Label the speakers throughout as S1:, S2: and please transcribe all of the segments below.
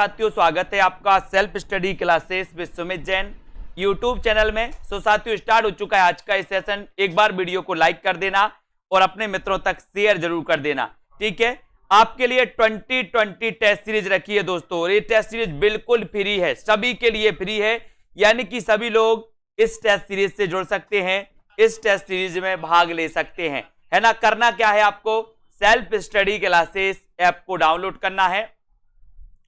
S1: साथियों, स्वागत है आपका self study classes with Sumit Jain YouTube channel में। सो साथियों, स्टार्ट हो चुका है आज का इस सेशन। एक बार वीडियो को लाइक कर देना और अपने मित्रों तक शेयर जरूर कर देना, ठीक है। आपके लिए 2020 टेस्ट सीरीज रखी है दोस्तों। ये टेस्ट सीरीज बिल्कुल फ्री है, सभी के लिए फ्री है, यानी कि सभी लोग इस टेस्ट सीरीज से जुड़ सकते हैं, इस टेस्ट सीरीज में भाग ले सकते हैं, है ना। करना क्या है, आपको सेल्फ स्टडी क्लासेस ऐप को डाउनलोड करना है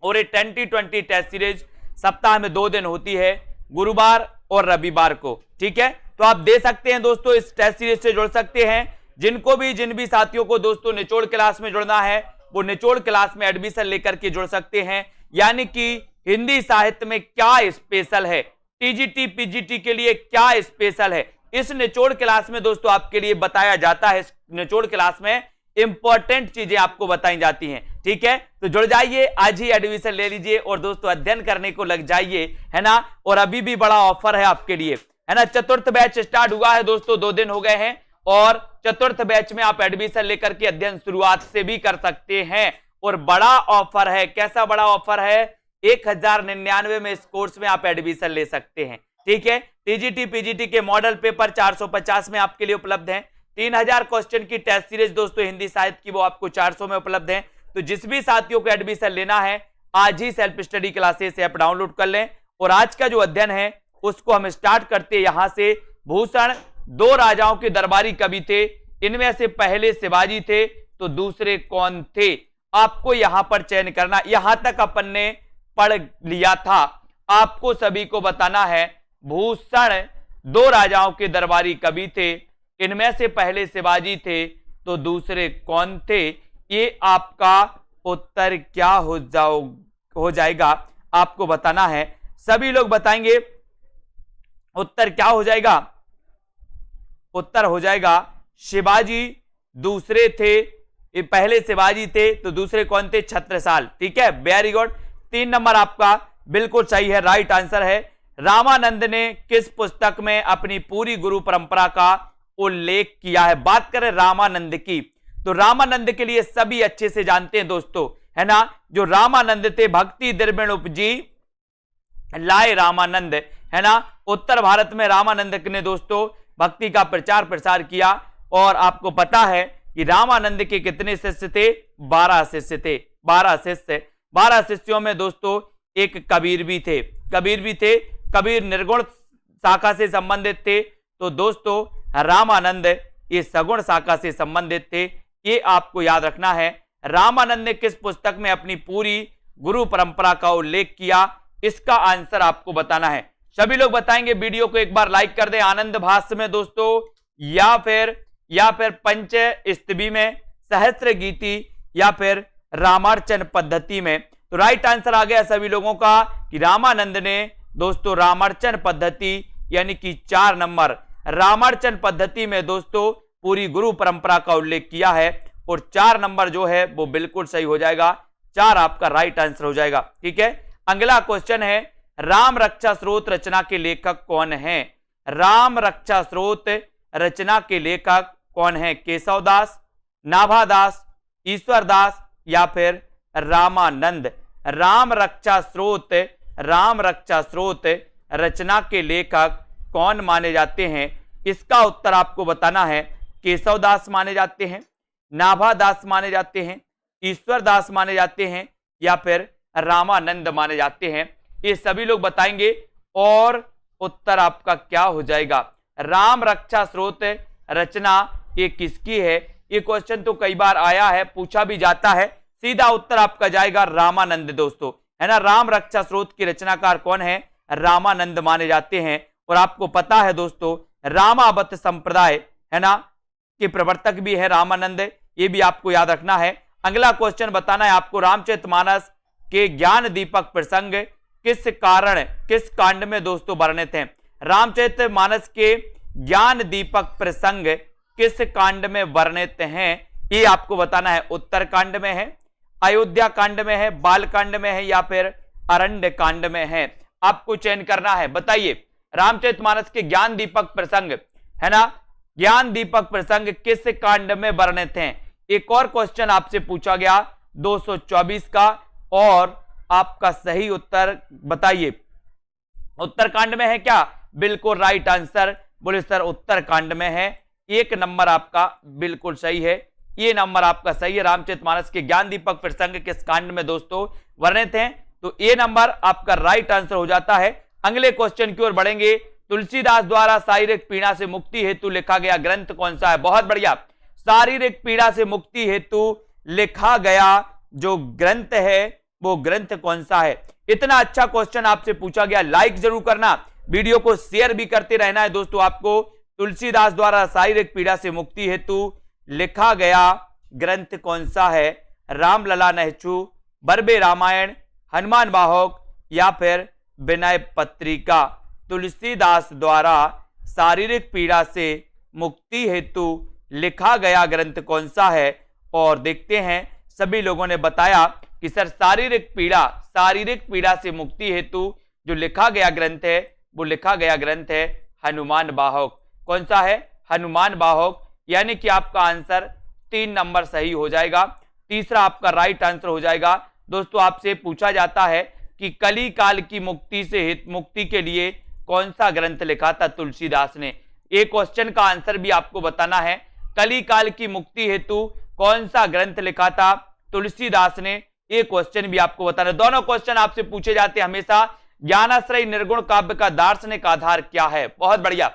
S1: और ये 2020 टेस्ट सीरीज सप्ताह में 2 दिन होती है, गुरुवार और रविवार को, ठीक है। तो आप दे सकते हैं दोस्तों, इस टेस्ट सीरीज से जुड़ सकते हैं। जिन भी साथियों को दोस्तों निचोड़ क्लास में जुड़ना है, वो निचोड़ क्लास में एडमिशन लेकर के जुड़ सकते हैं। यानी कि हिंदी साहित्य में क्या स्पेशल है, टीजीटी पीजीटी के लिए क्या स्पेशल है, इस निचोड़ क्लास में दोस्तों आपके लिए बताया जाता है। निचोड़ क्लास में इंपॉर्टेंट चीजें आपको बताई जाती हैं, ठीक है। तो जुड़ जाइए, आज ही एडमिशन ले लीजिए और दोस्तों अध्ययन करने को लग जाइए, है ना। और अभी भी बड़ा ऑफर है आपके लिए, है ना। चतुर्थ बैच स्टार्ट हुआ है दोस्तों, 2 दिन हो गए हैं और चतुर्थ बैच में आप एडमिशन लेकर के अध्ययन शुरुआत से भी कर सकते हैं। और बड़ा ऑफर है, कैसा बड़ा ऑफर है, 1099 में इस कोर्स में आप एडमिशन ले सकते हैं, ठीक है। टीजीटी पीजीटी के मॉडल पेपर 450 में आपके लिए उपलब्ध है। 3000 क्वेश्चन की टेस्ट सीरीज दोस्तों हिंदी साहित्य की, वो आपको 400 में उपलब्ध है। तो जिस भी साथियों को एडमिशन लेना है, आज ही self study classes app download कर लें और आज का जो अध्ययन है उसको हम स्टार्ट करते हैं यहां से। भूषण 2 राजाओं के दरबारी कवि थे, इनमें से पहले शिवाजी थे तो दूसरे कौन थे, आपको यहां पर चयन करना। यहां तक अपन ने पढ़ लिया था, आपको सभी को बताना है। भूषण 2 राजाओं के दरबारी कवि थे, इनमें से पहले शिवाजी थे तो दूसरे कौन थे, ये आपका उत्तर क्या हो जाएगा, आपको बताना है। सभी लोग बताएंगे उत्तर क्या हो जाएगा। उत्तर हो जाएगा शिवाजी दूसरे थे, पहले शिवाजी थे तो दूसरे कौन थे, छत्रसाल, ठीक है। वेरी गुड, 3 नंबर आपका बिल्कुल सही है, राइट आंसर है। रामानंद ने किस पुस्तक में अपनी पूरी गुरु परंपरा का उल्लेख किया है। बात करें रामानंद की, तो रामानंद के लिए सभी अच्छे से जानते हैं दोस्तों, है ना। जो रामानंद थे, भक्ति द्रविण उपजी लाए रामानंद, है ना। उत्तर भारत में रामानंद ने दोस्तों भक्ति का प्रचार प्रसार किया। और आपको पता है कि रामानंद के कितने शिष्य थे, 12 शिष्य थे, 12 शिष्य। 12 शिष्यों में दोस्तों एक कबीर भी थे, कबीर निर्गुण शाखा से संबंधित थे, तो दोस्तों रामानंद ये सगुण शाखा से संबंधित थे, ये आपको याद रखना है। रामानंद ने किस पुस्तक में अपनी पूरी गुरु परंपरा का उल्लेख किया, इसका आंसर आपको बताना है। सभी लोग बताएंगे, वीडियो को एक बार लाइक कर दें। आनंद भाष्य में दोस्तों, या फिर पंच स्तवी में, सहस्त्र गीति, या फिर रामार्चन पद्धति में। तो राइट आंसर आ गया सभी लोगों का कि रामानंद ने दोस्तों रामार्चन पद्धति यानी कि 4 नंबर रामार्चन पद्धति में दोस्तों पूरी गुरु परंपरा का उल्लेख किया है। और 4 नंबर जो है वो बिल्कुल सही हो जाएगा, 4 आपका राइट आंसर हो जाएगा, ठीक है। अगला क्वेश्चन है, राम रक्षा स्रोत रचना के लेखक कौन है। राम रक्षा स्रोत रचना के लेखक कौन है, केशवदास, नाभादास, ईश्वरदास, या फिर रामानंद। राम रक्षा स्रोत रचना के लेखक कौन माने जाते हैं, इसका उत्तर आपको बताना है। केशवदास माने जाते हैं, नाभादास माने जाते हैं, ईश्वरदास माने जाते हैं, या फिर रामानंद माने जाते हैं, ये सभी लोग बताएंगे। और उत्तर आपका क्या हो जाएगा। राम रक्षा स्रोत रचना ये किसकी है, ये क्वेश्चन तो कई बार आया है, पूछा भी जाता है। सीधा उत्तर आपका जाएगा रामानंद दोस्तों, है ना। राम रक्षा स्रोत की रचनाकार कौन है, रामानंद माने जाते हैं। और आपको पता है दोस्तों रामावत संप्रदाय, है ना, के प्रवर्तक भी है रामानंद, ये भी आपको याद रखना है। अगला क्वेश्चन बताना है आपको, रामचरितमानस के ज्ञान दीपक प्रसंग किस कांड में दोस्तों वर्णित हैं। रामचरितमानस के ज्ञान दीपक प्रसंग किस कांड में वर्णित हैं, ये आपको बताना है। उत्तर कांड में है, अयोध्या कांड में है, बाल कांड में है, या फिर अरण्य कांड में है, आपको चयन करना है। बताइए, रामचरितमानस के ज्ञान दीपक प्रसंग, है ना, ज्ञान दीपक प्रसंग किस कांड में वर्णित हैं। एक और क्वेश्चन आपसे पूछा गया 224 का, और आपका सही उत्तर बताइए। उत्तराखंड में है क्या? बिल्कुल राइट आंसर। बोले सर उत्तराखंड में है। 1 नंबर आपका बिल्कुल सही है, ये नंबर आपका सही है। रामचरितमानस के ज्ञान दीपक प्रसंग किस कांड में दोस्तों वर्णित हैं? तो ये नंबर आपका राइट आंसर हो जाता है। अगले क्वेश्चन की ओर बढ़ेंगे। तुलसीदास द्वारा शारीरिक पीड़ा से मुक्ति हेतु लिखा गया ग्रंथ कौन सा है? बहुत बढ़िया। शारीरिक पीड़ा से मुक्ति हेतु लिखा गया जो ग्रंथ है वो ग्रंथ कौन सा है? इतना अच्छा क्वेश्चन आपसे पूछा गया, लाइक जरूर करना, वीडियो को शेयर भी करते रहना है दोस्तों। आपको तुलसीदास द्वारा शारीरिक पीड़ा से मुक्ति हेतु लिखा गया ग्रंथ कौन सा है? रामलला नहचु, बरबे रामायण, हनुमान बाहोक या फिर विनय पत्रिका? तुलसीदास द्वारा शारीरिक पीड़ा से मुक्ति हेतु लिखा गया ग्रंथ कौन सा है? और देखते हैं सभी लोगों ने बताया कि सर शारीरिक पीड़ा से मुक्ति हेतु जो लिखा गया ग्रंथ है वो लिखा गया ग्रंथ है हनुमान बाहोक। कौन सा है? हनुमान बाहोक। यानी कि आपका आंसर 3 नंबर सही हो जाएगा, तीसरा आपका राइट आंसर हो जाएगा। दोस्तों आपसे पूछा जाता है कि कली काल की मुक्ति के लिए कौन सा ग्रंथ लिखा था तुलसीदास ने? एक क्वेश्चन का आंसर भी आपको बताना है। कली काल की मुक्ति हेतु कौन सा ग्रंथ लिखा था तुलसीदास ने? एक क्वेश्चन भी आपको बताना है। दोनों क्वेश्चन आपसे पूछे जाते हैं हमेशा। ज्ञानाश्रय निर्गुण काव्य का दार्शनिक आधार क्या है? बहुत बढ़िया,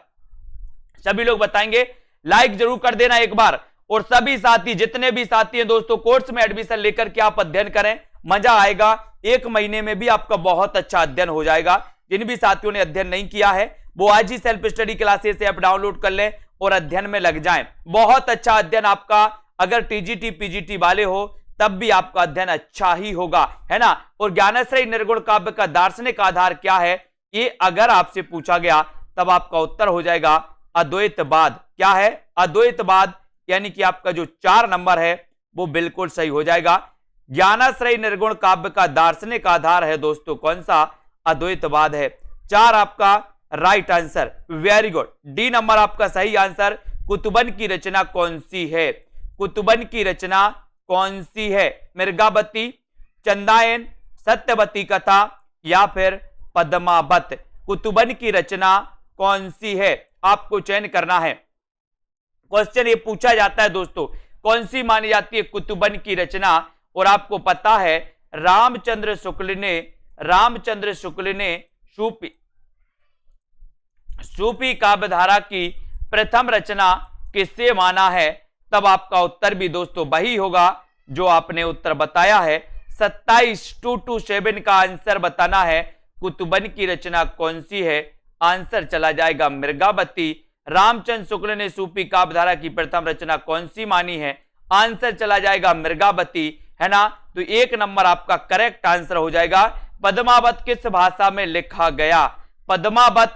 S1: सभी लोग बताएंगे। लाइक जरूर कर देना एक बार। और सभी साथी, जितने भी साथी हैं दोस्तों, कोर्स में एडमिशन लेकर के आप अध्ययन करें, मजा आएगा। 1 महीने में भी आपका बहुत अच्छा अध्ययन हो जाएगा। जिन भी साथियों ने अध्ययन नहीं किया है वो आज ही self study classes app download कर लें और अध्ययन में लग जाएं। बहुत अच्छा अध्ययन आपका, अगर टीजीटी पीजीटी वाले हो तब भी आपका अध्ययन अच्छा ही होगा, है ना। और ज्ञानाश्रय निर्गुण काव्य का दार्शनिक आधार क्या है, ये अगर आपसे पूछा गया तब आपका उत्तर हो जाएगा अद्वैतवाद। क्या है? अद्वैतवाद। यानी कि आपका जो 4 नंबर है वो बिल्कुल सही हो जाएगा। ज्ञानाश्रय निर्गुण काव्य का दार्शनिक आधार है दोस्तों कौन सा? अद्वैतवाद है। 4 आपका right answer, very good. D number आपका सही आंसर। कुतुबन की रचना कौन सी है? कुतुबन की रचना कौन सी है? मृगावती, चंदायन, सत्यवती कथा या फिर पद्मावत? कुतुबन की रचना कौन सी है? आपको चयन करना है। क्वेश्चन ये पूछा जाता है दोस्तों, कौन सी मानी जाती है कुतुबन की रचना? और आपको पता है रामचंद्र शुक्ल ने सूफी काव्यधारा की प्रथम रचना किससे माना है? तब आपका उत्तर भी दोस्तों वही होगा जो आपने उत्तर बताया है। 27 का आंसर बताना है। कुतुबन की रचना कौन सी है? आंसर चला जाएगा मृगावती। रामचंद्र शुक्ल ने सूफी काव्यधारा की प्रथम रचना कौन सी मानी है? आंसर चला जाएगा मृगावती, है ना। तो 1 नंबर आपका करेक्ट आंसर हो जाएगा। पद्मावत किस भाषा में लिखा गया? पद्मावत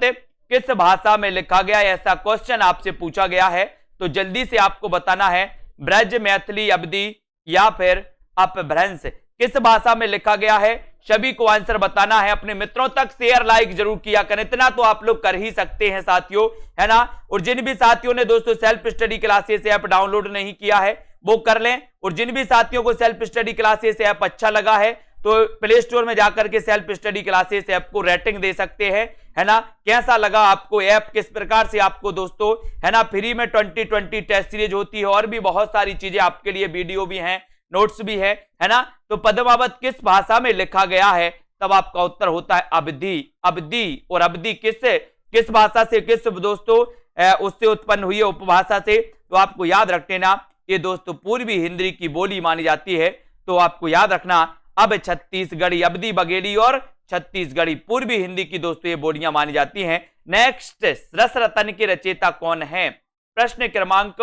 S1: किस भाषा में लिखा गया? ऐसा क्वेश्चन आपसे पूछा गया है तो जल्दी से आपको बताना है। ब्रज, मैथिली, अवधी या फिर अपभ्रंश? किस भाषा में लिखा गया है? सभी को आंसर बताना है। अपने मित्रों तक शेयर लाइक जरूर किया करें, इतना तो आप लोग कर ही सकते हैं साथियों, है ना। और जिन भी साथियों ने दोस्तों self study classes app download नहीं किया है वो कर लें। और जिन भी साथियों को सेल्फ स्टडी क्लासेस ऐप अच्छा लगा है तो प्ले स्टोर में जाकर के सेल्फ स्टडी क्लासेस ऐप को रेटिंग दे सकते हैं, है ना। कैसा लगा आपको ऐप, किस प्रकार से आपको दोस्तों, है ना, फ्री में 2020 टेस्ट सीरीज होती है और भी बहुत सारी चीजें आपके लिए, वीडियो भी हैं, नोट्स भी है ना। तो पद्मावत किस भाषा में लिखा गया है? तब आपका उत्तर होता है अवधी। अवधी, और अवधी किस भाषा से, किस दोस्तों उससे उत्पन्न हुई है, उपभाषा से। तो आपको याद रख लेना, ये दोस्तों पूर्वी हिंदी की बोली मानी जाती है। तो आपको याद रखना, अब छत्तीसगढ़ी, अवधी बघेली और छत्तीसगढ़ी पूर्वी हिंदी की दोस्तों ये बोलियां मानी जाती हैं। नेक्स्ट, रस रतन के रचयिता कौन है? प्रश्न क्रमांक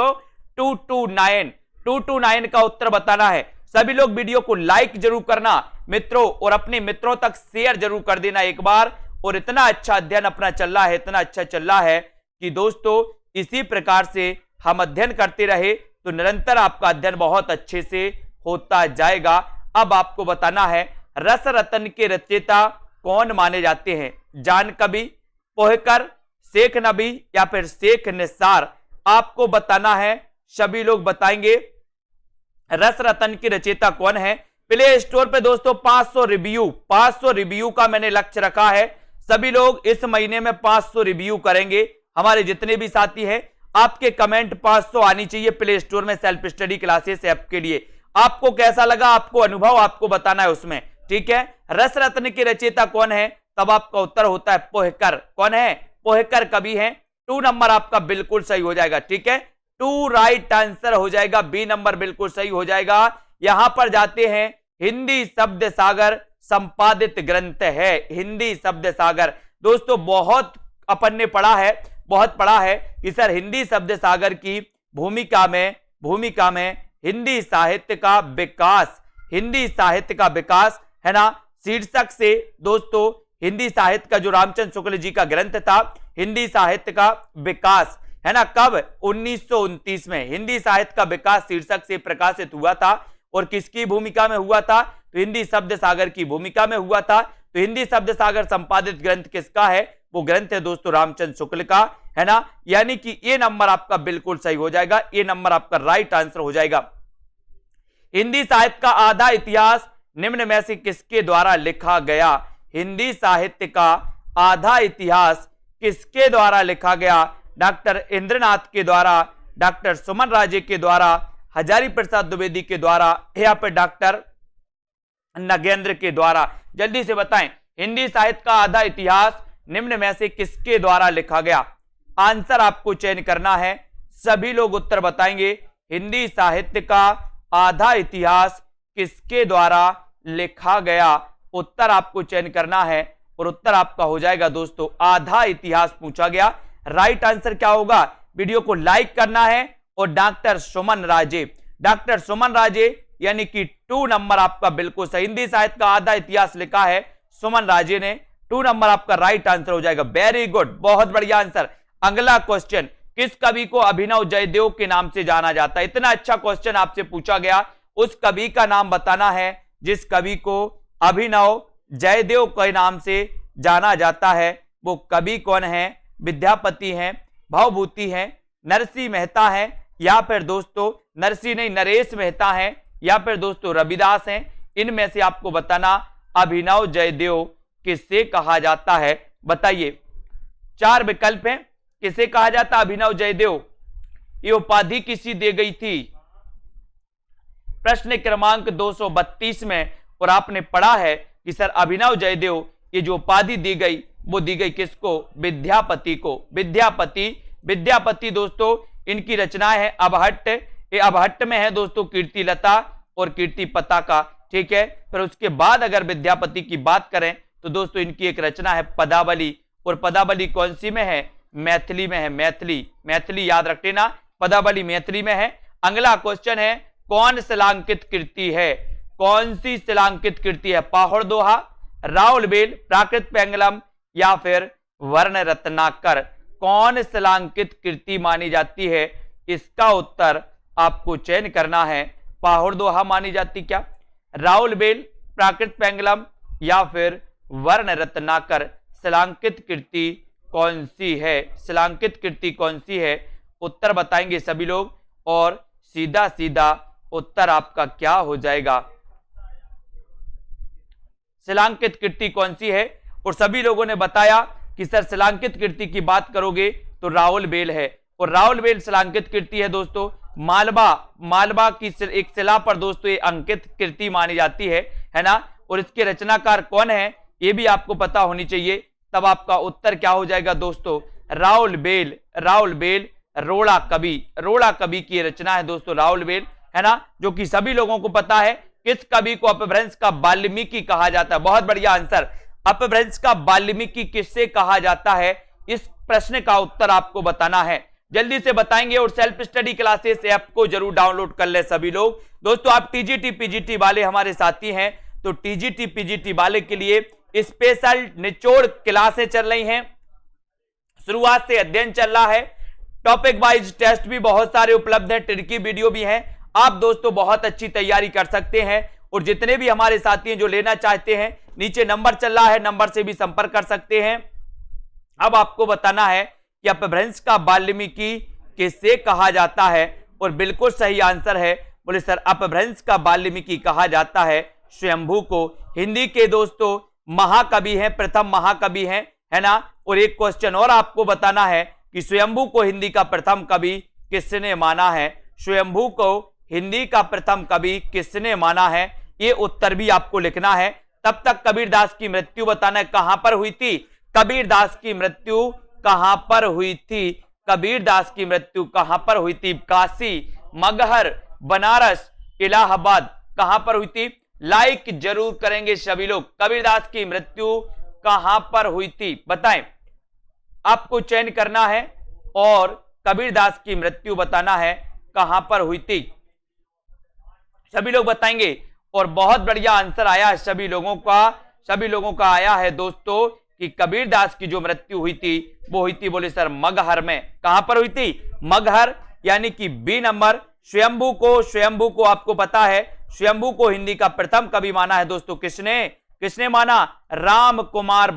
S1: 229 का उत्तर बताना है। सभी लोग वीडियो को लाइक जरूर करना मित्रों, और अपने मित्रों तक शेयर जरूर कर देना एक बार। और इतना अच्छा अध्ययन अपना चल रहा है, इतना अच्छा चल रहा है कि दोस्तों इसी प्रकार से हम अध्ययन करते रहे तो निरंतर आपका अध्ययन बहुत अच्छे से होता जाएगा। अब आपको बताना है रस रतन के रचयिता कौन माने जाते हैं? जान कवि, पोहकर, शेख नबी या फिर शेख निसार? आपको बताना है, सभी लोग बताएंगे रस रतन के रचयिता कौन है। प्ले स्टोर पे दोस्तों 500 रिव्यू का मैंने लक्ष्य रखा है। सभी लोग इस महीने में 500 रिव्यू करेंगे। हमारे जितने भी साथी हैं, आपके कमेंट 500 आनी चाहिए प्ले स्टोर में सेल्फ स्टडी क्लासेस ऐप के लिए। आपको कैसा लगा, आपको अनुभव आपको बताना है उसमें, ठीक है। रस रत्न के रचयिता कौन है, तब आपका उत्तर होता है पोहकर। कौन है, पोहकर कवि हैं। 2 नंबर आपका बिल्कुल सही हो जाएगा, ठीक है। 2 राइट आंसर हो जाएगा, बी नंबर बिल्कुल सही हो जाएगा। यहां पर जाते हैं, हिंदी शब्द सागर संपादित ग्रंथ है। हिंदी शब्द सागर दोस्तों बहुत अपन ने पढ़ा है, बहुत पढ़ा है कि सर हिंदी शब्द सागर की भूमिका में हिंदी साहित्य का विकास, हिंदी साहित्य का विकास है ना, शीर्षक से दोस्तों हिंदी साहित्य का जो रामचंद्र शुक्ल जी का ग्रंथ था हिंदी साहित्य का विकास, है ना, कब 1929 में हिंदी साहित्य का विकास शीर्षक से प्रकाशित हुआ था। और किसकी भूमिका में हुआ था, तो हिंदी शब्द सागर की भूमिका में हुआ था। तो हिंदी शब्द सागर संपादित ग्रंथ किसका है, वो ग्रंथ है दोस्तों रामचंद्र शुक्ल का, है ना। यानी कि ये नंबर आपका बिल्कुल सही हो जाएगा, ये नंबर आपका राइट आंसर हो जाएगा। हिंदी साहित्य का आधा इतिहास निम्न में से किसके द्वारा लिखा गया। हिंदी साहित्य का आधा इतिहास किसके द्वारा लिखा गया, डॉक्टर इंद्रनाथ के द्वारा, डॉक्टर सुमन राजे के द्वारा, हजारी प्रसाद द्विवेदी के द्वारा, या फिर डॉक्टर नगेंद्र के द्वारा। जल्दी से बताएं, हिंदी साहित्य का आधा इतिहास निम्न में से किसके द्वारा लिखा गया। आंसर आपको चयन करना है, सभी लोग उत्तर बताएंगे। हिंदी साहित्य का आधा इतिहास किसके द्वारा लिखा गया, उत्तर आपको चयन करना है और उत्तर आपका हो जाएगा दोस्तों आधा इतिहास पूछा गया। राइट आंसर क्या होगा, वीडियो को लाइक करना है और डॉक्टर सुमन राजे, डॉक्टर सुमन राजे यानी कि 2 नंबर आपका बिल्कुल सही। हिंदी साहित्य का आधा इतिहास लिखा है सुमन राजे ने, 2 नंबर आपका राइट आंसर हो जाएगा। वेरी गुड, बहुत बढ़िया आंसर। अगला क्वेश्चन, किस कवि को अभिनव जयदेव के नाम से जाना जाता है। इतना अच्छा क्वेश्चन आपसे पूछा गया, उस कवि का नाम बताना है जिस कवि को अभिनव जयदेव के नाम से जाना जाता है। वो कवि कौन है, विद्यापति हैं, भवभूति हैं, नरसिंह मेहता हैं, या फिर दोस्तों नरसिंह नहीं नरेश मेहता हैं, या फिर दोस्तों रविदास हैं। इनमें से आपको बताना अभिनव जयदेव किसे कहा जाता है, बताइए। 4 विकल्प हैं, किसे कहा जाता अभिनव जयदेव, ये उपाधि किसी दी गई थी, प्रश्न क्रमांक 232 में। और आपने पढ़ा है कि सर अभिनव जयदेव ये जो उपाधि दी गई वो दी गई किसको, विद्यापति को। विद्यापति दोस्तों इनकी रचनाएं है अबहट्ट, ये अबहट्ट में है दोस्तों कीर्ति लता और कीर्ति पताका, ठीक है। फिर उसके बाद अगर विद्यापति की बात करें तो दोस्तों इनकी एक रचना है पदावली, और पदावली कौन सी में है, मैथिली में है। मैथिली याद रख लेना, पदावली मैथिली में है। अगला क्वेश्चन है, कौन शिलांकित कृति है, कौन सी शिलांकित कृति है, पाहुड़ दोहा, राउलबेल, प्राकृत पेंगलम, या फिर वर्ण रत्नाकर। कौन शिलांकित कृति मानी जाती है, इसका उत्तर आपको चयन करना है। पाहुड़ दोहा मानी जाती क्या, राउलबेल, प्राकृत पेंगलम, या फिर वर्ण रत्नाकर। शिलांकित कृति कौन सी है, शिलांकित कृति कौन सी है, उत्तर बताएंगे सभी लोग। और सीधा सीधा उत्तर आपका क्या हो जाएगा, शिलांकित कृति कौन सी है। और सभी लोगों ने बताया कि सर शिलांकित कृति की बात करोगे तो राउलबेल है, और राउलबेल शिलांकित कृति है दोस्तों। मालवा की एक शिला पर दोस्तों ये अंकित कृति मानी जाती है ना। और इसके रचनाकार कौन है ये भी आपको पता होनी चाहिए, तब आपका उत्तर क्या हो जाएगा दोस्तों, राउलबेल। रोड़ा कवि की रचना है दोस्तों राउलबेल, है ना, जो कि सभी लोगों को पता है। किस कवि को अपभ्रंश का वाल्मीकि कहा जाता है, बहुत बढ़िया आंसर। अपभ्रंश का वाल्मीकि किससे कहा जाता है, इस प्रश्न का उत्तर आपको बताना है, जल्दी से बताएंगे। और सेल्फ स्टडी क्लासेस ऐप को जरूर डाउनलोड कर ले सभी लोग। दोस्तों आप टीजीटी पीजीटी वाले हमारे साथी हैं, तो टीजीटी पीजीटी वाले के लिए स्पेशल निचोड़ क्लासें चल रही हैं, शुरुआत से अध्ययन चल रहा है। टॉपिक वाइज टेस्ट भी बहुत सारे उपलब्ध हैं, ट्रिकी वीडियो भी हैं। आप दोस्तों बहुत अच्छी तैयारी कर सकते हैं। और जितने भी हमारे साथी हैं जो लेना चाहते हैं, नीचे नंबर चल रहा है, नंबर से भी संपर्क कर सकते हैं। अब आपको बताना है कि अपभ्रंश का वाल्मीकि किसे कहा जाता है, और बिल्कुल सही आंसर है, बोले सर अपभ्रंश का वाल्मीकि कहा जाता है स्वयंभू को। हिंदी के दोस्तों महाकवि हैं, प्रथम महाकवि हैं, है ना। और एक क्वेश्चन और आपको बताना है कि स्वयंभू को हिंदी का प्रथम कवि किसने माना है। स्वयंभू को हिंदी का प्रथम कवि किसने माना है, ये उत्तर भी आपको लिखना है। तब तक कबीरदास की मृत्यु बताना है कहां पर हुई थी। कबीरदास की मृत्यु कहां पर हुई थी, कबीरदास की मृत्यु कहां पर हुई थी। काशी, मगहर, बनारस, इलाहाबाद, कहां पर हुई थी। लाइक जरूर करेंगे सभी लोग। कबीरदास की मृत्यु कहां पर हुई थी बताएं, आपको चयन करना है और कबीरदास की मृत्यु बताना है कहां पर हुई थी। सभी लोग बताएंगे और बहुत बढ़िया आंसर आया है सभी लोगों का आया है दोस्तों कि कबीरदास की जो मृत्यु हुई थी वो हुई थी, बोले सर मगहर में। कहां पर हुई थी, मगहर, यानी कि बी नंबर। स्वयंभू को आपको पता है, स्वयंभू को हिंदी का प्रथम कवि माना है दोस्तों। किसने माना, राम कुमार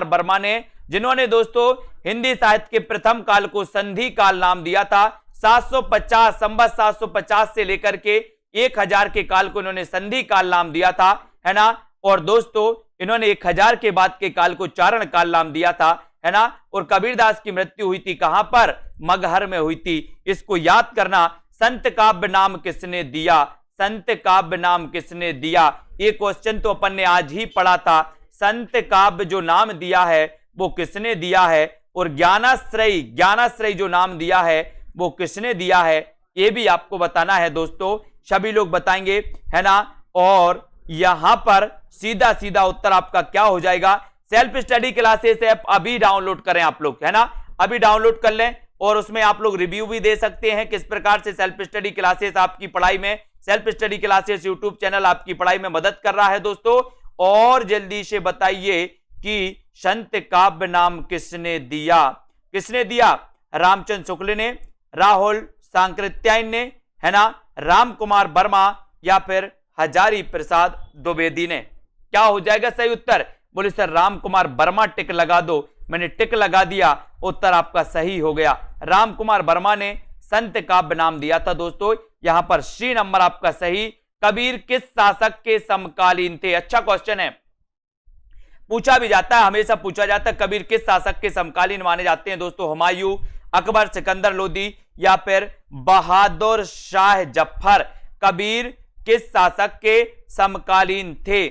S1: वर्मा ने, जिन्होंने दोस्तों हिंदी साहित्य के प्रथम काल को संधि काल नाम दिया था। 750 संवत 750 से लेकर के 1000 के काल को इन्होंने संधि काल नाम दिया था, है ना। और दोस्तों इन्होंने 1000 के बाद के काल को चारण काल नाम दिया था, है ना। और कबीरदास की मृत्यु हुई थी कहां पर, मगहर में हुई थी। इसको याद करना। संत काव्य नाम किसने दिया, संत काव्य नाम किसने दिया, ये क्वेश्चन तो अपन ने आज ही पढ़ा था। संत काव्य जो नाम दिया है वो किसने दिया है, और ज्ञानाश्रय जो नाम दिया है वो किसने दिया है, ये भी आपको बताना है दोस्तों। सभी लोग बताएंगे, है ना। और यहां पर सीधा सीधा उत्तर आपका क्या हो जाएगा। सेल्फ स्टडी क्लासेस ऐप अभी डाउनलोड करें आप लोग, है ना, अभी डाउनलोड कर लें और उसमें आप लोग रिव्यू भी दे सकते हैं किस प्रकार से सेल्फ स्टडी क्लासेस आपकी पढ़ाई में, self study classes YouTube channel आपकी पढ़ाई में मदद कर रहा है दोस्तों। और जल्दी से बताइए कि संत काव्य नाम किसने दिया, रामचंद्र शुक्ल ने, राहुल सांकृत्यायन ने, है ना, राम कुमार वर्मा या फिर हजारी प्रसाद द्विवेदी ने। क्या हो जाएगा सही उत्तर, बोले सर राम कुमार वर्मा, टिक लगा दो। मैंने टिक लगा दिया, उत्तर आपका सही हो गया। राम कुमार वर्मा ने संत काव्य नाम दिया था दोस्तों। यहां पर सी नंबर आपका सही। कबीर किस शासक के समकालीन थे, अच्छा क्वेश्चन है, पूछा भी जाता है, हमेशा पूछा जाता है कबीर किस शासक के समकालीन माने जाते हैं दोस्तों। हुमायूं, अकबर, सिकंदर लोदी या फिर बहादुर शाह जफर। कबीर किस शासक के समकालीन थे,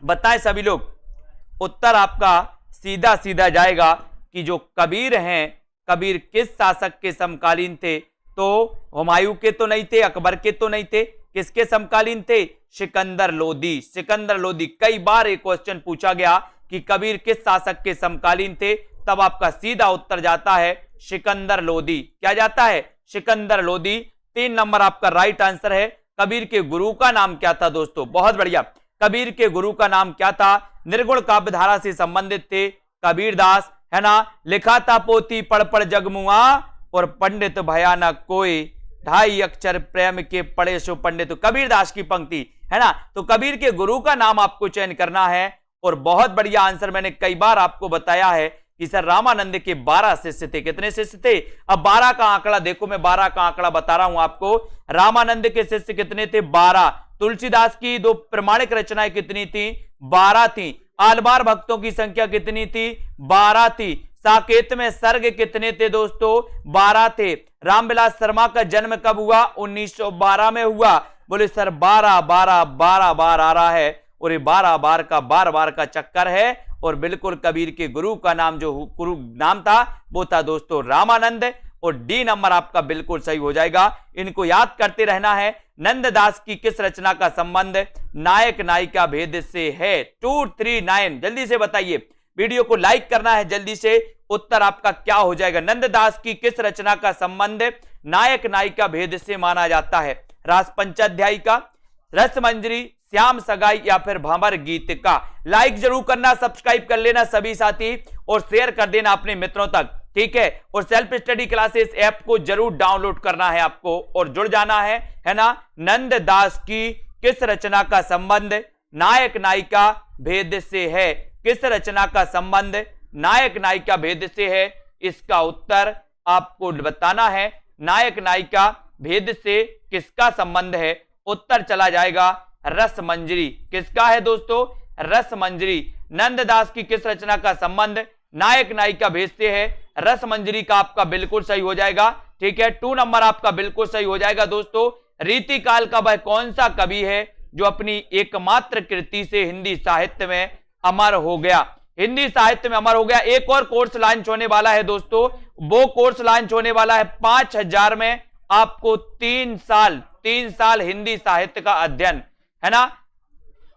S1: बताएं सभी लोग। उत्तर आपका सीधा सीधा जाएगा कि जो कबीर हैं, कबीर किस शासक के समकालीन थे, तो हुमायूं के तो नहीं थे, अकबर के तो नहीं थे, किसके समकालीन थे, सिकंदर लोदी। कई बार एक क्वेश्चन पूछा गया कि कबीर किस शासक के समकालीन थे, तब आपका सीधा उत्तर जाता है सिकंदर लोदी। क्या जाता है, सिकंदर लोदी। 3 नंबर आपका राइट आंसर है। कबीर के गुरु का नाम क्या था दोस्तों, बहुत बढ़िया। कबीर के गुरु का नाम क्या था, निर्गुण काव्य धारा से संबंधित थे कबीरदास, है ना। लिखा था पोथी पढ़ पढ़ जगमुआ और पंडित भयानक कोई, 2.5 अक्षर प्रेम के पढ़े सो पंडित। कबीरदास की पंक्ति, है ना। तो कबीर के गुरु का नाम आपको चयन करना है। और बहुत बढ़िया आंसर, मैंने कई बार आपको बताया है कि सर रामानंद के 12 शिष्य थे। कितने शिष्य थे, अब 12 का आंकड़ा देखो, मैं 12 का आंकड़ा बता रहा हूं आपको। रामानंद के शिष्य कितने थे, 12। तुलसीदास की 2 प्रमाणिक रचनाएं कितनी थी, 12 थी। आलवार भक्तों की संख्या कितनी थी, 12 थी। साकेत में सर्ग कितने थे दोस्तों, 12 थे। रामविलास शर्मा का जन्म कब हुआ, 1912 में हुआ। बोले सर 12 बार आ रहा है, और ये 12 बार का चक्कर है। और बिल्कुल कबीर के गुरु का नाम जो गुरु नाम था वो था दोस्तों रामानंद। और डी नंबर आपका बिल्कुल सही हो जाएगा। इनको याद करते रहना है। नंददास की किस रचना का संबंध नायक नायिका भेद से है, 239, जल्दी से बताइए। वीडियो को लाइक करना है जल्दी से। उत्तर आपका क्या हो जाएगा, नंददास की किस रचना का संबंध नायक नायिका भेद से माना जाता है। रास पंचाध्यायी का, रसमंजरी, श्याम सगाई या फिर भंवर गीत का। लाइक जरूर करना, सब्सक्राइब कर लेना सभी साथी और शेयर कर देना अपने मित्रों तक, ठीक है। और सेल्फ स्टडी क्लासेस ऐप को जरूर डाउनलोड करना है आपको और जुड़ जाना है ना। नंददास की किस रचना का संबंध नायक नायिका भेद से है, किस रचना का संबंध नायक नायिका भेद से है, इसका उत्तर आपको बताना है। नायक नायिका भेद से किसका संबंध है, उत्तर चला जाएगा रसमंजरी। किसका है दोस्तों? रसमंजरी। नंददास की किस रचना का संबंध नायक नायिका भेजते हैं? रसमंजरी का आपका बिल्कुल सही हो जाएगा। ठीक है, 2 नंबर आपका बिल्कुल सही हो जाएगा दोस्तों। रीतिकाल का वह कौन सा कवि है जो अपनी एकमात्र कृति से हिंदी साहित्य में अमर हो गया? हिंदी साहित्य में अमर हो गया। एक और कोर्स लॉन्च होने वाला है दोस्तों, वो कोर्स लॉन्च होने वाला है 5000 में। आपको 3 साल हिंदी साहित्य का अध्ययन, है ना,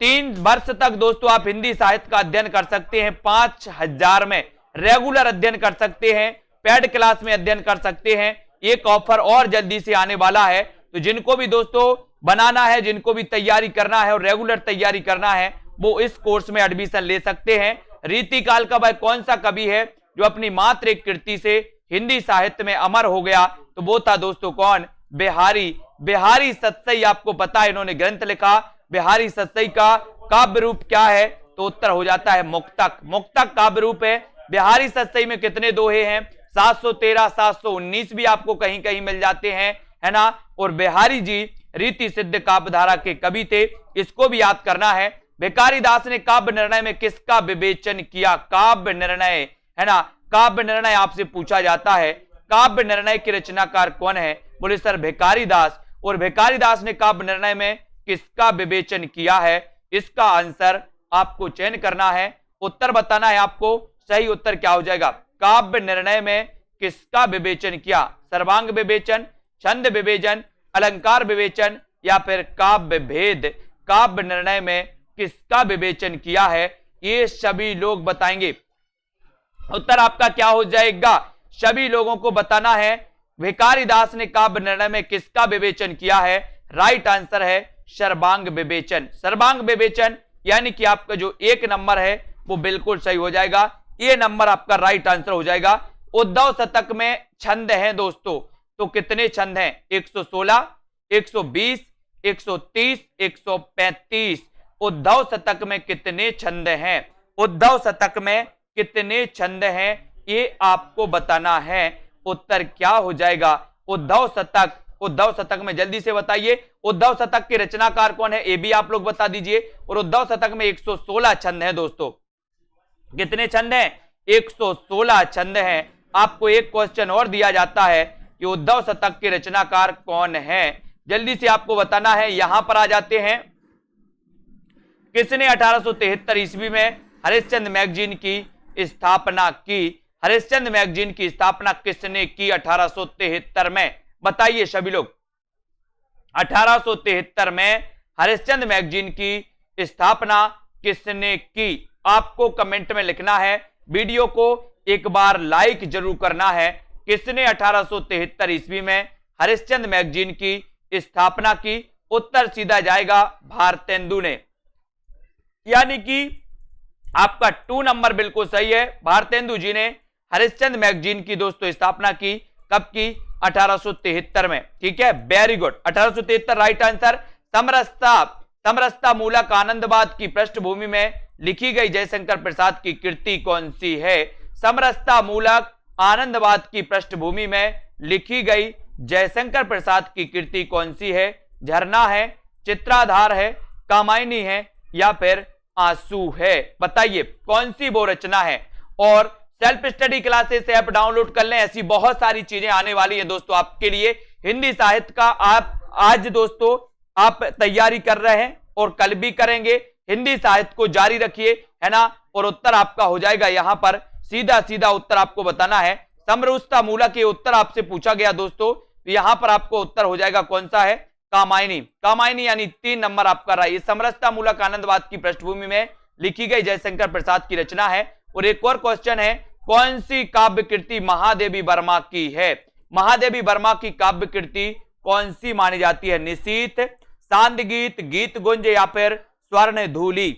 S1: 3 वर्ष तक दोस्तों आप हिंदी साहित्य का अध्ययन कर सकते हैं। 5000 में रेगुलर अध्ययन कर सकते हैं, पेड क्लास में अध्ययन कर सकते हैं। एक ऑफर और जल्दी से आने वाला है, तो जिनको भी दोस्तों बनाना है, जिनको भी तैयारी करना है और रेगुलर तैयारी करना है, वो इस कोर्स में एडमिशन ले सकते हैं। रीतिकाल का वह कौन सा कवि है जो अपनी मात्र एक कृति से हिंदी साहित्य में अमर हो गया? तो वो था दोस्तों कौन? बिहारी। बिहारी सतसई, आपको पता है इन्होंने ग्रंथ लिखा। बिहारी सतसई का काव्य रूप क्या है? तो उत्तर हो जाता है मुक्तक। मुक्तक काव्य रूप है। बिहारी सतसई में कितने दोहे हैं? 713, 719 भी आपको कहीं कहीं मिल जाते हैं, है ना। और बिहारी जी रीति सिद्ध काव्य धारा के कवि थे, इसको भी याद करना है। भिखारी दास ने काव्य निर्णय में किसका विवेचन किया? काव्य निर्णय, है ना, काव्य निर्णय आपसे पूछा जाता है। काव्य निर्णय के रचनाकार कौन है? बोले सर भिखारी दास। और भिखारी दास ने काव्य निर्णय में किसका विवेचन किया है? इसका आंसर आपको चयन करना है, उत्तर बताना है आपको। सही उत्तर क्या हो जाएगा? काव्य निर्णय में किसका विवेचन किया? सर्वांग विवेचन, छंद विवेचन, अलंकार विवेचन या फिर काव्य भेद? काव्य निर्णय में किसका विवेचन किया है? ये सभी लोग बताएंगे। उत्तर आपका क्या हो जाएगा? सभी लोगों को बताना है भिखारी दास ने काव्य निर्णय में किसका विवेचन किया है? राइट आंसर है सर्वांग विवेचन। सर्वांग विवेचन यानी कि आपका जो 1 नंबर है वो बिल्कुल सही हो जाएगा। ये नंबर आपका राइट आंसर हो जाएगा। उद्धव शतक में छंद हैं दोस्तों, तो कितने छंद हैं? 116, 120, 130, 135। उद्धव शतक में कितने छंद हैं? उद्धव शतक में कितने छंद हैं ये आपको बताना है। उत्तर क्या हो जाएगा? उद्धव शतक। उद्धव शतक में जल्दी से बताइए, उद्धव शतक के रचनाकार कौन है? ये भी आप लोग बता दीजिए। और उद्धव शतक में 116 छंद हैं दोस्तों। कितने छंद हैं? 116 छंद हैं। आपको एक क्वेश्चन और दिया जाता है कि उद्धव शतक के रचनाकार कौन है? जल्दी से आपको बताना है। यहां पर आ जाते हैं। किसने 1873 ईस्वी में हरिश्चंद्र मैगजीन की स्थापना की? हरिश्चंद्र मैगजीन की स्थापना किसने की 1873 में? बताइए सभी लोग। 1873 में हरिश्चंद्र मैगजीन की स्थापना किसने की? आपको कमेंट में लिखना है। वीडियो को एक बार लाइक जरूर करना है। किसने 1873 ईस्वी में हरिश्चंद्र मैगजीन की स्थापना की? उत्तर सीधा जाएगा भारतेंदु ने। यानी कि आपका 2 नंबर बिल्कुल सही है। भारतेंदु जी ने हरिश्चंद्र मैगजीन की दोस्तों स्थापना की। कब की? 1873 में। ठीक है, वेरी गुड। 1873 right answer. समरसता मूलक आनंदवाद की पृष्ठभूमि में लिखी गई जयशंकर प्रसाद की कृति कौन सी है? समरसता मूलक आनंदवाद की पृष्ठभूमि में लिखी गई जयशंकर प्रसाद की कृति कौन सी है? झरना है, चित्राधार है, कामायनी है या फिर आंसू है? बताइए कौन सी वो रचना है। और self study classes app download कर लें, ऐसी बहुत सारी चीजें आने वाली है दोस्तों आपके लिए। हिंदी साहित्य का आप आज दोस्तों आप तैयारी कर रहे हैं और कल भी करेंगे। हिंदी साहित्य को जारी रखिए, है ना। और उत्तर आपका हो जाएगा यहां पर सीधा सीधा उत्तर आपको बताना है। समरसता मूलक के उत्तर आपसे पूछा गया दोस्तों, तो यहां पर आपको उत्तर हो जाएगा कौन सा है? कामायनी। कामायनी यानी 3 नंबर आपका रहा। समरसता मूलक आनंदवाद की पृष्ठभूमि में लिखी गई जयशंकर प्रसाद की रचना है। और एक और क्वेश्चन है, कौन सी काव्य कृति महादेवी वर्मा की है? महादेवी वर्मा की काव्य कृति कौन सी मानी जाती है? निशीथ, सांद गीत, गीत गुंज या फिर स्वर्ण धूली?